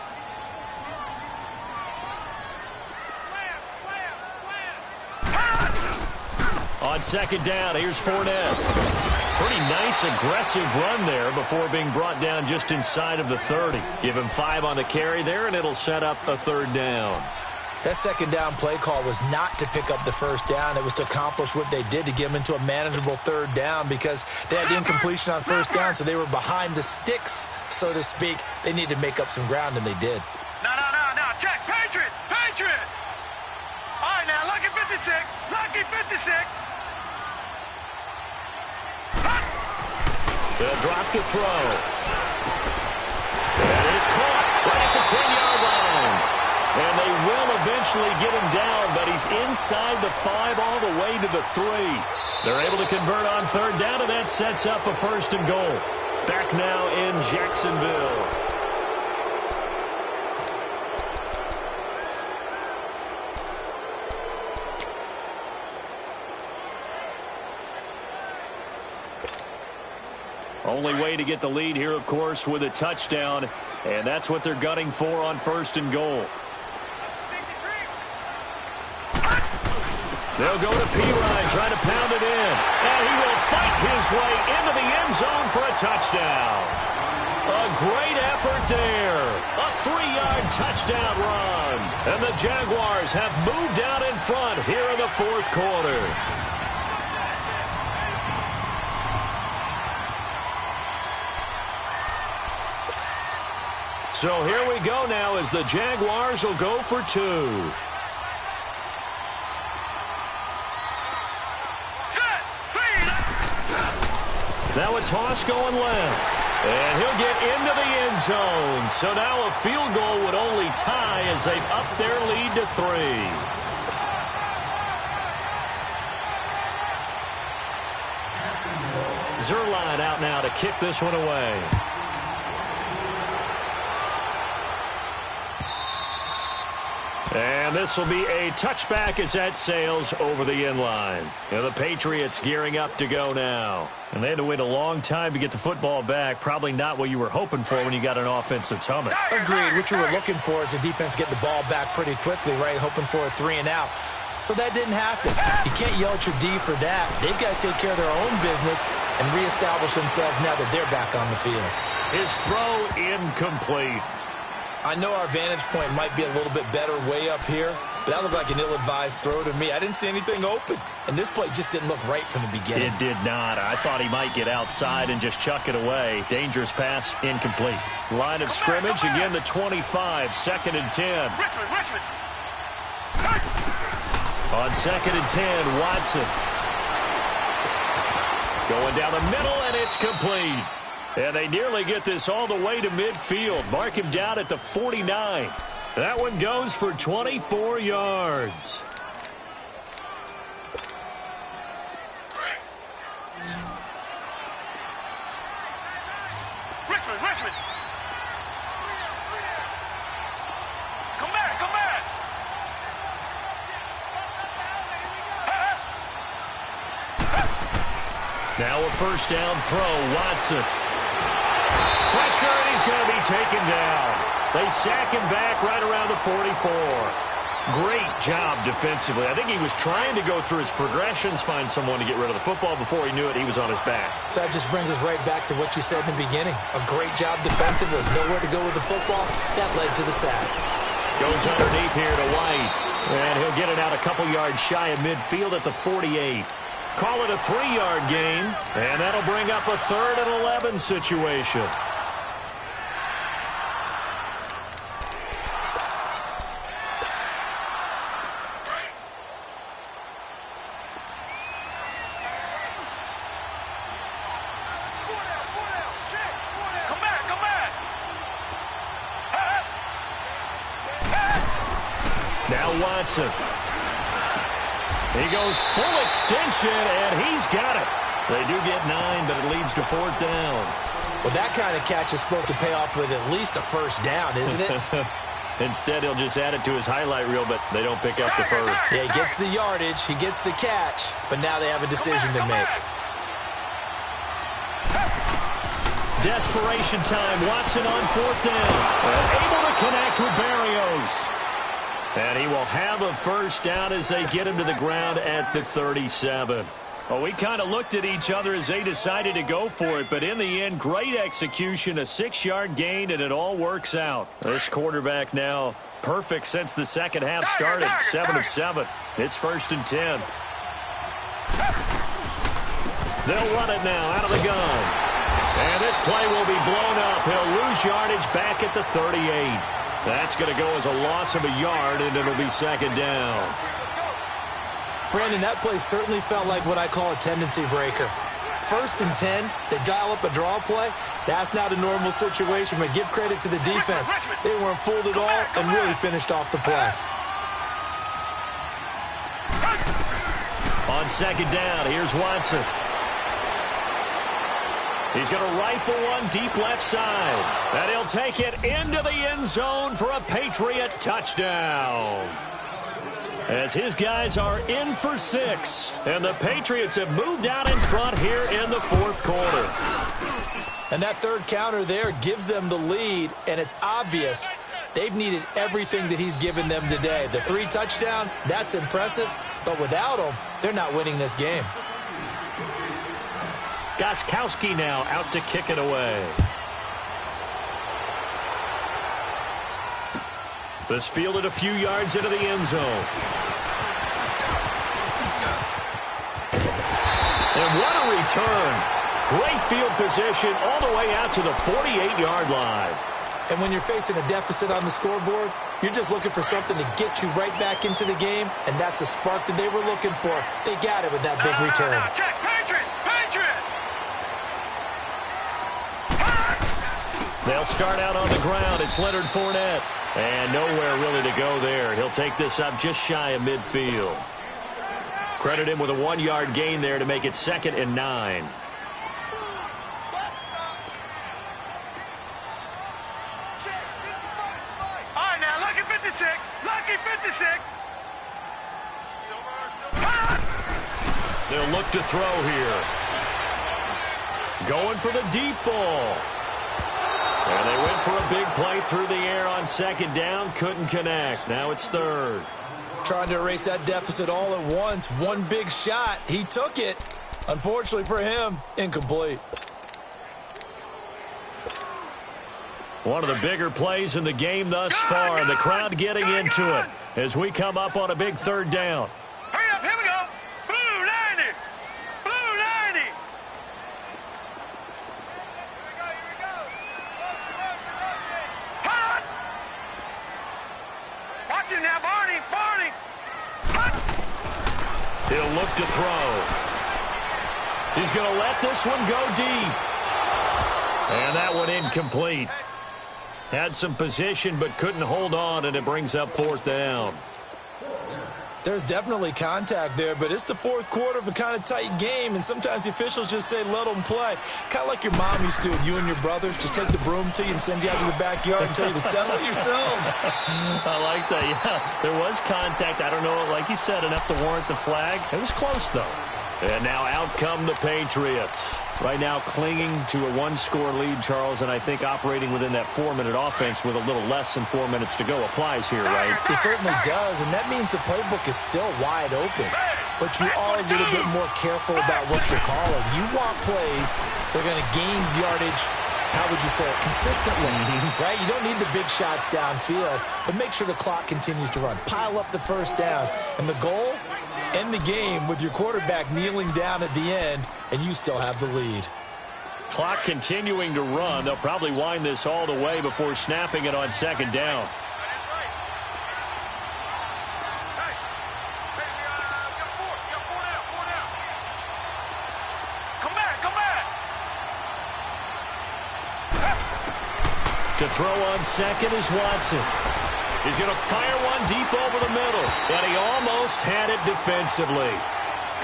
[SPEAKER 3] On second down, here's Fournette. Pretty nice, aggressive run there before being brought down just inside of the 30. Give him 5 on the carry there, and it'll set up a third down.
[SPEAKER 4] That second down play call was not to pick up the first down. It was to accomplish what they did, to get them into a manageable third down, because they had the incompletion on first down, so they were behind the sticks, so to speak. They needed to make up some ground, and they did.
[SPEAKER 5] No. Check. Patriot. All right, now, lucky 56.
[SPEAKER 3] They'll drop to throw. That is caught right at the 10-yard line. And they will eventually get him down, but he's inside the 5 all the way to the 3. They're able to convert on third down, and that sets up a first and goal. Back now in Jacksonville. Only way to get the lead here, of course, with a touchdown, and that's what they're gunning for on first and goal. They'll go to Pirine, trying to pound it in, and he will fight his way into the end zone for a touchdown. A great effort there. A 3-yard touchdown run, and the Jaguars have moved out in front here in the fourth quarter. So here we go now as the Jaguars will go for 2. Now a toss going left. And he'll get into the end zone. So now a field goal would only tie as they've upped their lead to 3. Zerline out now to kick this one away. And this will be a touchback as that sails over the end line. And the Patriots gearing up to go now. And they had to wait a long time to get the football back. Probably not what you were hoping for when you got an offense that's humming.
[SPEAKER 4] Agreed. What you were looking for is the defense getting the ball back pretty quickly, right? Hoping for a 3 and out. So that didn't happen. You can't yell at your D for that. They've got to take care of their own business and reestablish themselves now that they're back on the field.
[SPEAKER 3] His throw incomplete.
[SPEAKER 4] I know our vantage point might be a little bit better way up here, but that looked like an ill-advised throw to me. I didn't see anything open, and this play just didn't look right from the beginning.
[SPEAKER 3] It did not. I thought he might get outside and just chuck it away. Dangerous pass, incomplete. Line of scrimmage, again the 25, 2nd and 10.
[SPEAKER 5] Richmond.
[SPEAKER 3] On 2nd and 10, Watson. Going down the middle, and it's complete. And they nearly get this all the way to midfield. Mark him down at the 49. That one goes for 24 yards.
[SPEAKER 5] Richmond. Come back.
[SPEAKER 3] Now a first down throw, Watson. Pressure, and he's going to be taken down. They sack him back right around the 44. Great job defensively. I think he was trying to go through his progressions, find someone to get rid of the football. Before he knew it, he was on his back.
[SPEAKER 4] So that just brings us right back to what you said in the beginning. A great job defensively. Nowhere to go with the football. That led to the sack.
[SPEAKER 3] Goes underneath here to White. And he'll get it out a couple yards shy of midfield at the 48. Call it a 3-yard gain. And that'll bring up a 3rd and 11 situation. Now Watson. He goes full extension, and he's got it. They do get 9, but it leads to 4th down.
[SPEAKER 4] Well, that kind of catch is supposed to pay off with at least a first down, isn't it?
[SPEAKER 3] Instead, he'll just add it to his highlight reel, but they don't pick up the first.
[SPEAKER 4] Yeah, he gets the yardage, he gets the catch, but now they have a decision to make.
[SPEAKER 3] Desperation time. Watson on 4th down. Able to connect with Barrios. And he will have a first down as they get him to the ground at the 37. Well, we kind of looked at each other as they decided to go for it, but in the end, great execution, a 6-yard gain, and it all works out. This quarterback now perfect since the second half started, 7 of 7. It's 1st and 10. They'll run it now out of the gun. And this play will be blown up. He'll lose yardage back at the 38. That's going to go as a loss of a yard, and it'll be 2nd down.
[SPEAKER 4] Brandon, that play certainly felt like what I call a tendency breaker. 1st and 10, they dial up a draw play. That's not a normal situation, but give credit to the defense. They weren't fooled at all and really finished off the play.
[SPEAKER 3] On 2nd down, here's Watson. He's going to rifle one deep left side. And he'll take it into the end zone for a Patriot touchdown. As his guys are in for 6. And the Patriots have moved out in front here in the 4th quarter.
[SPEAKER 4] And that 3rd counter there gives them the lead, and it's obvious they've needed everything that he's given them today. The 3 touchdowns, that's impressive, but without him, they're not winning this game.
[SPEAKER 3] Gostkowski now out to kick it away. This fielded a few yards into the end zone. And what a return. Great field position all the way out to the 48-yard line.
[SPEAKER 4] And when you're facing a deficit on the scoreboard, you're just looking for something to get you right back into the game, and that's the spark that they were looking for. They got it with that big return.
[SPEAKER 5] Check, Patriot! Patriot!
[SPEAKER 3] They'll start out on the ground. It's Leonard Fournette. And nowhere really to go there. He'll take this up just shy of midfield. Credit him with a 1-yard gain there to make it 2nd and 9.
[SPEAKER 5] All right, now, lucky 56. Lucky 56.
[SPEAKER 3] They'll look to throw here. Going for the deep ball. And they went for a big play through the air on 2nd down. Couldn't connect. Now it's 3rd.
[SPEAKER 4] Trying to erase that deficit all at once. One big shot. He took it. Unfortunately for him, incomplete.
[SPEAKER 3] One of the bigger plays in the game thus far. And the crowd getting into it as we come up on a big 3rd down.
[SPEAKER 5] Hurry up, here we go. Blue 90. Blue 90. Hot. Watch it now, Barney. Barney. Hot.
[SPEAKER 3] He'll look to throw. He's going to let this one go deep. And that one incomplete. Had some position but couldn't hold on, and it brings up 4th down.
[SPEAKER 4] There's definitely contact there, but it's the 4th quarter of a kind of tight game, and sometimes the officials just say let them play. Kind of like your mom used to with you and your brothers. Just take the broom to you and send you out to the backyard and tell you to settle it yourselves.
[SPEAKER 3] I like that. Yeah, there was contact. I don't know, like you said, enough to warrant the flag. It was close, though. And now out come the Patriots. Right now clinging to a 1-score lead, Charles, and I think operating within that 4-minute offense with a little less than 4 minutes to go applies here, right?
[SPEAKER 4] It certainly does, and that means the playbook is still wide open. But you are a little bit more careful about what you're calling. You want plays that are going to gain yardage, how would you say it, consistently, right? You don't need the big shots downfield, but make sure the clock continues to run. Pile up the first downs. And the goal? End the game with your quarterback kneeling down at the end, and you still have the lead.
[SPEAKER 3] Clock continuing to run. They'll probably wind this all the way before snapping it on 2nd down.
[SPEAKER 5] Come back.
[SPEAKER 3] To throw on 2nd is Watson. He's going to fire one deep over the middle, and he almost had it defensively.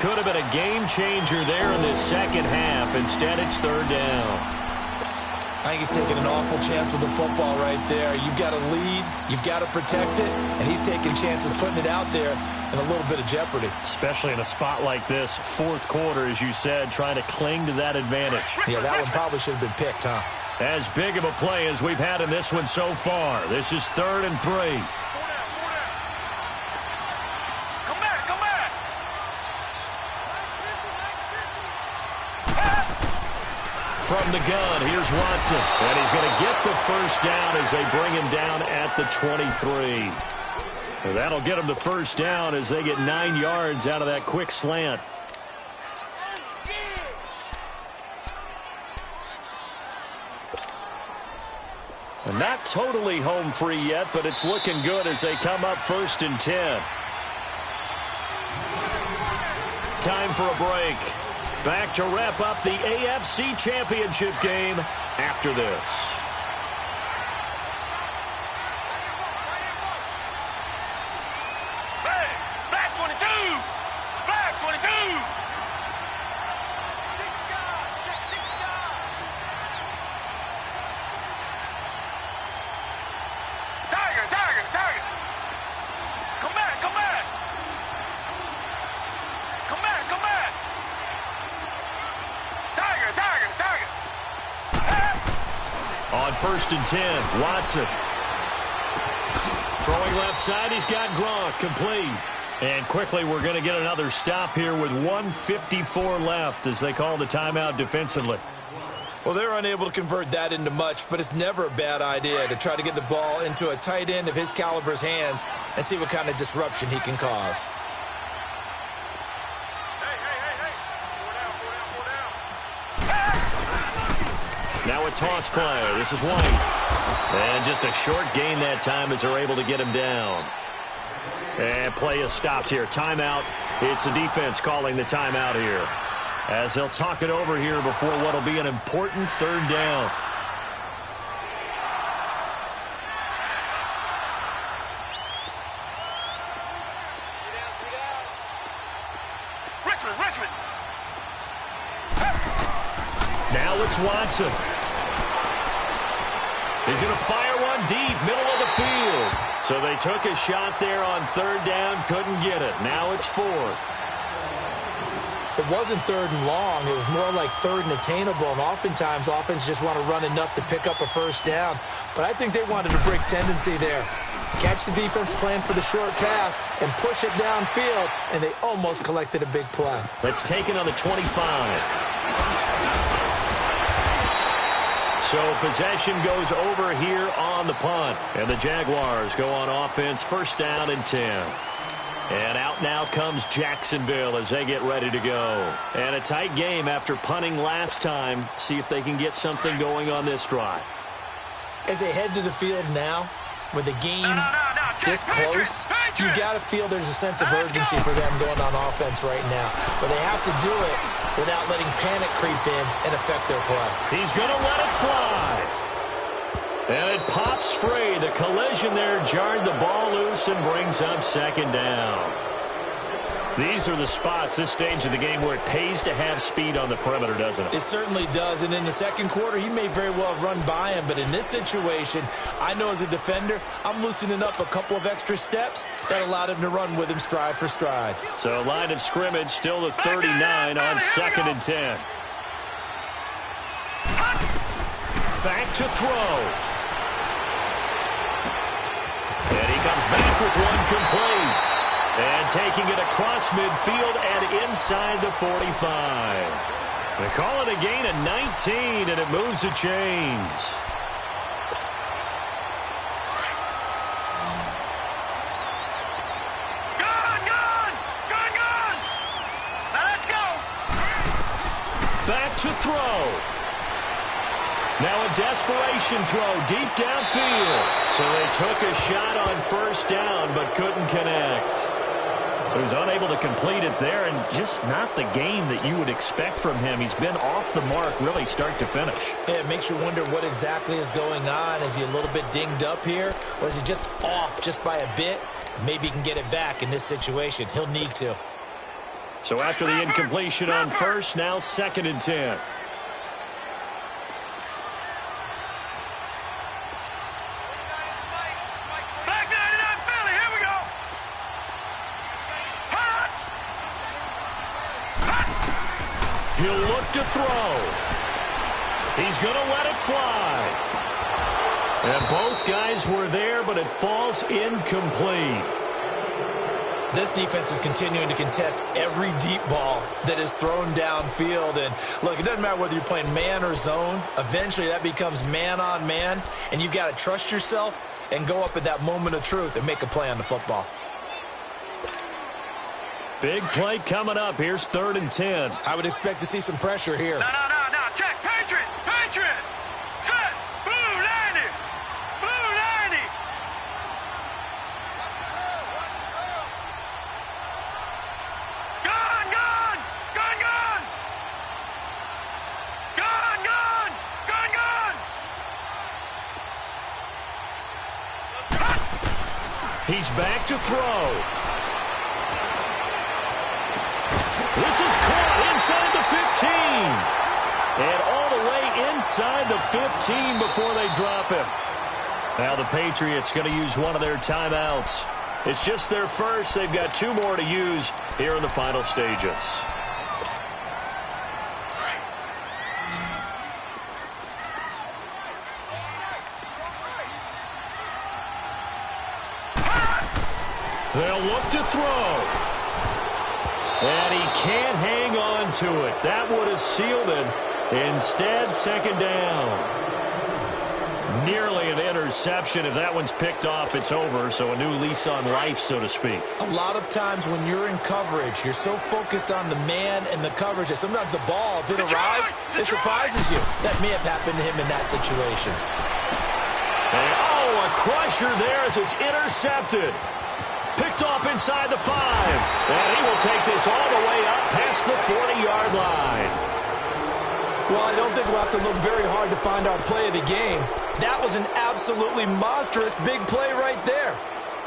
[SPEAKER 3] Could have been a game changer there in this 2nd half. Instead, it's 3rd down.
[SPEAKER 4] I think he's taking an awful chance with the football right there. You've got to lead, you've got to protect it, and he's taking chances putting it out there in a little bit of jeopardy.
[SPEAKER 3] Especially in a spot like this, 4th quarter, as you said, trying to cling to that advantage.
[SPEAKER 4] Yeah, that one probably should have been picked, huh?
[SPEAKER 3] As big of a play as we've had in this one so far. This is 3rd and 3.
[SPEAKER 5] Come back.
[SPEAKER 3] from the gun. Here's Watson. And he's going to get the first down as they bring him down at the 23. That'll get him the first down as they get 9 yards out of that quick slant. And not totally home free yet, but it's looking good as they come up 1st and 10. Time for a break. Back to wrap up the AFC Championship game after this. On 1st and 10, Watson. Throwing left side, he's got Gronk, complete. And quickly, we're going to get another stop here with 1:54 left as they call the timeout defensively.
[SPEAKER 4] Well, they're unable to convert that into much, but it's never a bad idea to try to get the ball into a tight end of his caliber's hands and see what kind of disruption he can cause.
[SPEAKER 3] Now a toss play. This is White. And just a short gain that time as they're able to get him down. And play is stopped here. Timeout. It's the defense calling the timeout here, as they'll talk it over here before what will be an important 3rd down.
[SPEAKER 5] Richmond.
[SPEAKER 3] Now it's Watson. He's going to fire one deep, middle of the field. So they took a shot there on 3rd down, couldn't get it. Now it's 4th.
[SPEAKER 4] It wasn't 3rd and long. It was more like 3rd and attainable, and oftentimes offense just want to run enough to pick up a 1st down. But I think they wanted to break tendency there. Catch the defense plan for the short pass and push it downfield, and they almost collected a big play.
[SPEAKER 3] Let's take it on the 25. So possession goes over here on the punt. And the Jaguars go on offense, 1st down and 10. And out now comes Jacksonville as they get ready to go. And a tight game after punting last time. See if they can get something going on this drive.
[SPEAKER 4] As they head to the field now, with the game this close, you got to feel there's a sense of urgency for them going on offense right now. But they have to do it without letting panic creep in and affect their play.
[SPEAKER 3] He's going to let it fly. And it pops free. The collision there jarred the ball loose and brings up 2nd down. These are the spots, this stage of the game, where it pays to have speed on the perimeter, doesn't it?
[SPEAKER 4] It certainly does. And in the 2nd quarter, he may very well have run by him. But in this situation, I know as a defender, I'm loosening up a couple of extra steps that allowed him to run with him stride for stride.
[SPEAKER 3] So line of scrimmage, still the 39 on 2nd and 10. Back to throw. And he comes back with one complete. And taking it across midfield and inside the 45. They call it a gain of 19, and it moves the chains.
[SPEAKER 5] Gun! Now let's go!
[SPEAKER 3] Back to throw. Now a desperation throw deep downfield. So they took a shot on 1st down, but couldn't connect. So he's unable to complete it there, and just not the game that you would expect from him. He's been off the mark really start to finish.
[SPEAKER 4] Yeah, it makes you wonder what exactly is going on. Is he a little bit dinged up here, or is he just off just by a bit? Maybe he can get it back in this situation. He'll need to.
[SPEAKER 3] So after the incompletion on 1st, now 2nd and 10. He'll look to throw. He's going to let it fly. And both guys were there, but it falls incomplete.
[SPEAKER 4] This defense is continuing to contest every deep ball that is thrown downfield. And look, it doesn't matter whether you're playing man or zone. Eventually that becomes man on man, and you've got to trust yourself and go up at that moment of truth and make a play on the football.
[SPEAKER 3] Big play coming up. Here's 3rd and 10.
[SPEAKER 4] I would expect to see some pressure here.
[SPEAKER 5] No. Check. Patriot. Set. Blue 90. Blue 90. Gun.
[SPEAKER 3] He's back to throw. This is caught inside the 15. And all the way inside the 15 before they drop him. Now the Patriots going to use one of their timeouts. It's just their first. They've got 2 more to use here in the final stages. They'll look to throw. And he can't hang on to it. That would have sealed it. Instead, 2nd down. Nearly an interception. If that one's picked off, it's over. So a new lease on life, so to speak.
[SPEAKER 4] A lot of times when you're in coverage, you're so focused on the man and the coverage that sometimes the ball, if it arrives, it surprises you. That may have happened to him in that situation.
[SPEAKER 3] And, a crusher there as it's intercepted. Picked off inside the 5. And he will take this all the way up past the 40-yard line.
[SPEAKER 4] Well, I don't think we'll have to look very hard to find our play of the game. That was an absolutely monstrous big play right there.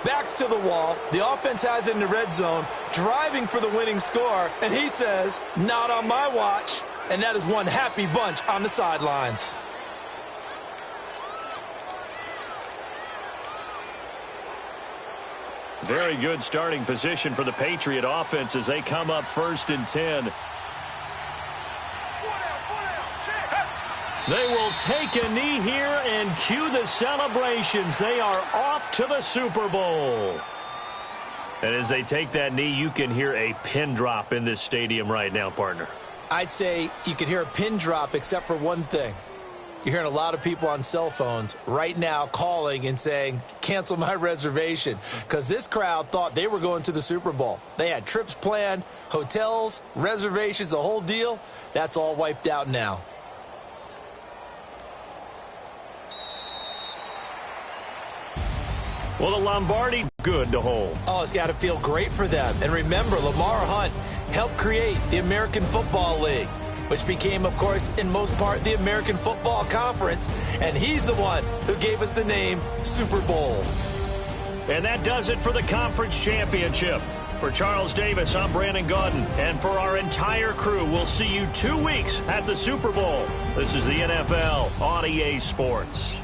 [SPEAKER 4] Backs to the wall. The offense has it in the red zone, driving for the winning score. And he says, not on my watch. And that is one happy bunch on the sidelines.
[SPEAKER 3] Very good starting position for the Patriot offense as they come up 1st and 10. They will take a knee here and cue the celebrations. They are off to the Super Bowl. And as they take that knee, you can hear a pin drop in this stadium right now, partner.
[SPEAKER 4] I'd say you could hear a pin drop except for one thing. You're hearing a lot of people on cell phones right now calling and saying, cancel my reservation, because this crowd thought they were going to the Super Bowl. They had trips planned, hotels, reservations, the whole deal. That's all wiped out now.
[SPEAKER 3] Well, the Lombardi, good to hold.
[SPEAKER 4] Oh, it's got to feel great for them. And remember, Lamar Hunt helped create the American Football League, which became, of course, in most part, the American Football Conference. And he's the one who gave us the name Super Bowl.
[SPEAKER 3] And that does it for the conference championship. For Charles Davis, I'm Brandon Gaudin. And for our entire crew, we'll see you 2 weeks at the Super Bowl. This is the NFL on EA Sports.